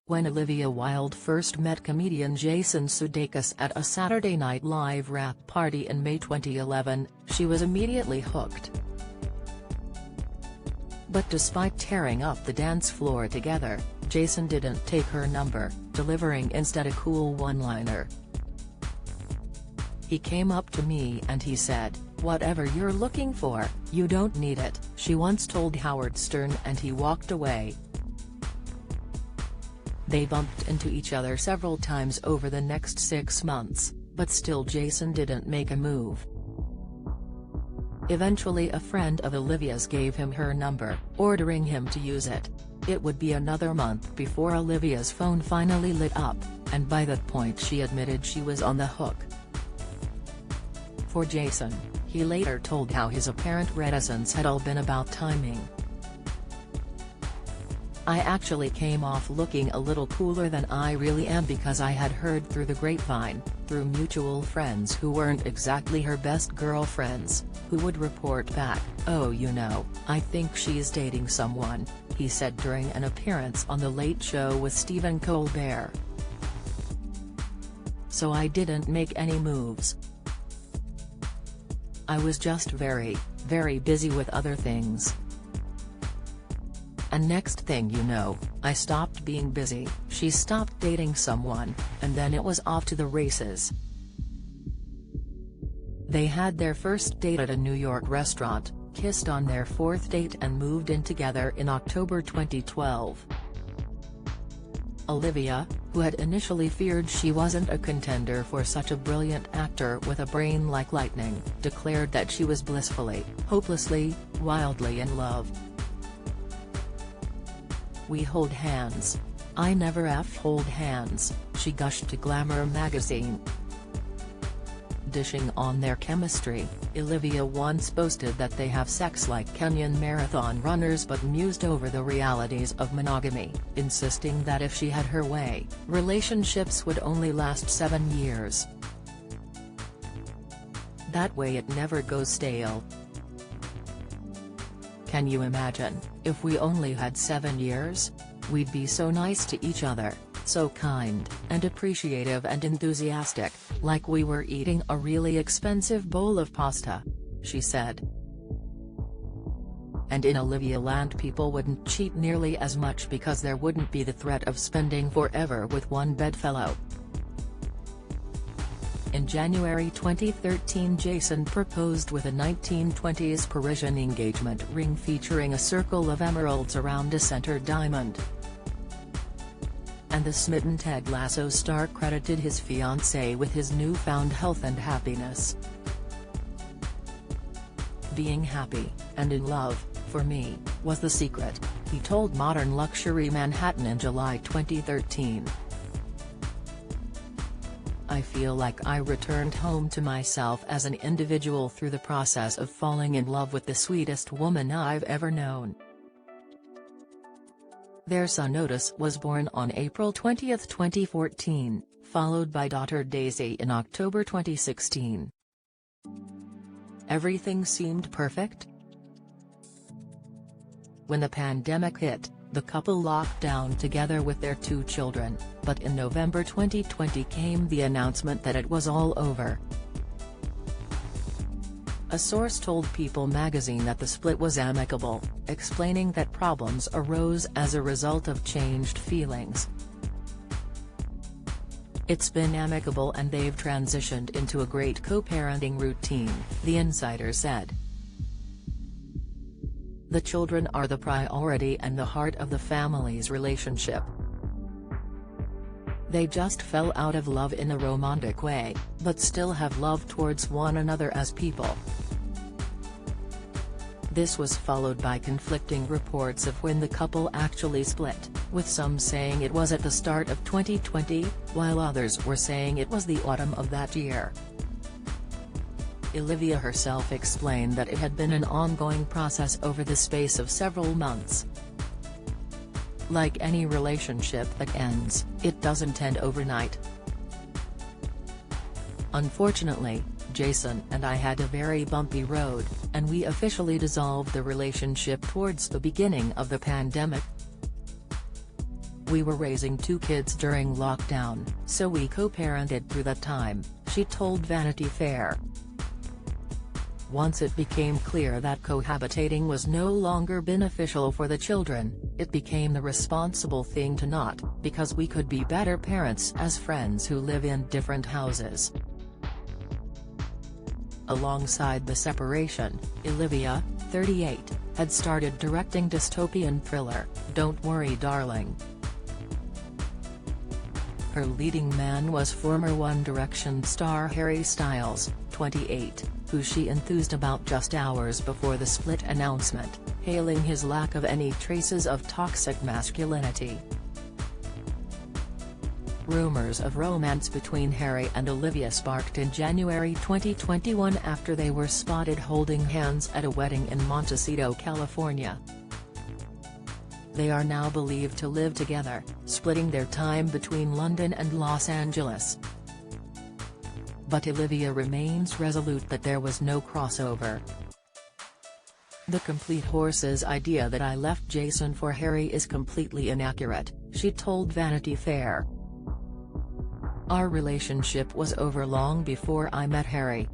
When Olivia Wilde first met comedian Jason Sudeikis at a Saturday Night Live wrap party in May 2011, she was immediately hooked. But despite tearing up the dance floor together, Jason didn't take her number, delivering instead a cool one-liner. "He came up to me and he said, 'Whatever you're looking for, you don't need it,'" she once told Howard Stern, and he walked away. They bumped into each other several times over the next 6 months, but still Jason didn't make a move. Eventually a friend of Olivia's gave him her number, ordering him to use it. It would be another month before Olivia's phone finally lit up, and by that point she admitted she was on the hook. For Jason, he later told how his apparent reticence had all been about timing. "I actually came off looking a little cooler than I really am because I had heard through the grapevine, through mutual friends who weren't exactly her best girlfriends, who would report back, 'Oh, you know, I think she's dating someone,'" he said during an appearance on The Late Show with Stephen Colbert. "So I didn't make any moves. I was just very, very busy with other things. And next thing you know, I stopped being busy, she stopped dating someone, and then it was off to the races." They had their first date at a New York restaurant, kissed on their 4th date and moved in together in October 2012. Olivia, who had initially feared she wasn't a contender for such a brilliant actor with a brain like lightning, declared that she was blissfully, hopelessly, wildly in love. "We hold hands. I never hold hands," she gushed to Glamour magazine. Dishing on their chemistry, Olivia once boasted that they have sex like Kenyan marathon runners but mused over the realities of monogamy, insisting that if she had her way, relationships would only last 7 years. "That way it never goes stale. Can you imagine, if we only had 7 years? We'd be so nice to each other, so kind, and appreciative and enthusiastic, like we were eating a really expensive bowl of pasta," she said. And in Olivia land people wouldn't cheat nearly as much because there wouldn't be the threat of spending forever with one bedfellow. In January 2013 Jason proposed with a 1920s Parisian engagement ring featuring a circle of emeralds around a center diamond. And the smitten Ted Lasso star credited his fiancée with his newfound health and happiness. "Being happy, and in love, for me, was the secret," he told Modern Luxury Manhattan in July 2013. "I feel like I returned home to myself as an individual through the process of falling in love with the sweetest woman I've ever known." Their son Otis was born on April 20, 2014, followed by daughter Daisy in October 2016. Everything seemed perfect? When the pandemic hit, the couple locked down together with their 2 children, but in November 2020 came the announcement that it was all over. A source told People magazine that the split was amicable, explaining that problems arose as a result of changed feelings. "It's been amicable and they've transitioned into a great co-parenting routine," the insider said. "The children are the priority and the heart of the family's relationship. They just fell out of love in a romantic way, but still have love towards one another as people." This was followed by conflicting reports of when the couple actually split, with some saying it was at the start of 2020, while others were saying it was the autumn of that year. Olivia herself explained that it had been an ongoing process over the space of several months. "Like any relationship that ends, it doesn't end overnight. Unfortunately, Jason and I had a very bumpy road, and we officially dissolved the relationship towards the beginning of the pandemic. We were raising 2 kids during lockdown, so we co-parented through that time, she told Vanity Fair. Once it became clear that cohabitating was no longer beneficial for the children, it became the responsible thing to not, because we could be better parents as friends who live in different houses. Alongside the separation, Olivia, 38, had started directing dystopian thriller, Don't Worry Darling. Her leading man was former One Direction star Harry Styles, 28, who she enthused about just hours before the split announcement, hailing his lack of any traces of toxic masculinity. Rumors of romance between Harry and Olivia sparked in January 2021 after they were spotted holding hands at a wedding in Montecito, California. They are now believed to live together, splitting their time between London and Los Angeles. But Olivia remains resolute that there was no crossover. "The complete horse's idea that I left Jason for Harry is completely inaccurate," she told Vanity Fair. "Our relationship was over long before I met Harry."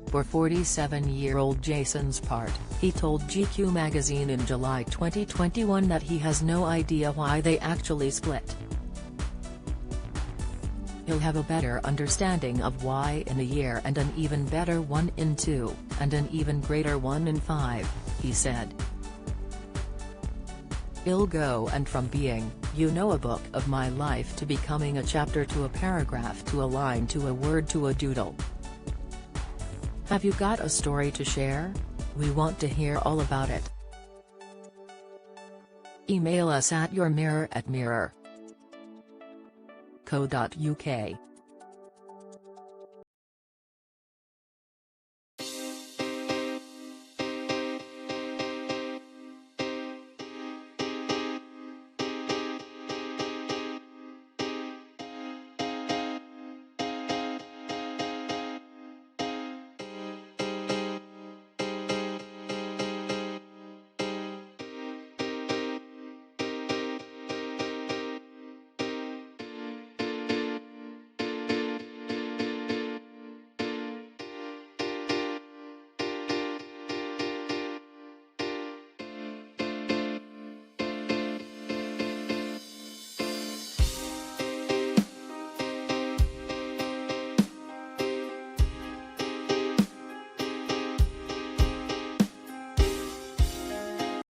For 47-year-old Jason's part, he told GQ magazine in July 2021 that he has no idea why they actually split. "He'll have a better understanding of why in a year, and an even better one in 2, and an even greater one in 5, he said. "It'll go and from being, a book of my life to becoming a chapter to a paragraph to a line to a word to a doodle. Have you got a story to share? We want to hear all about it. Email us at yourmirror@mirror.co.uk."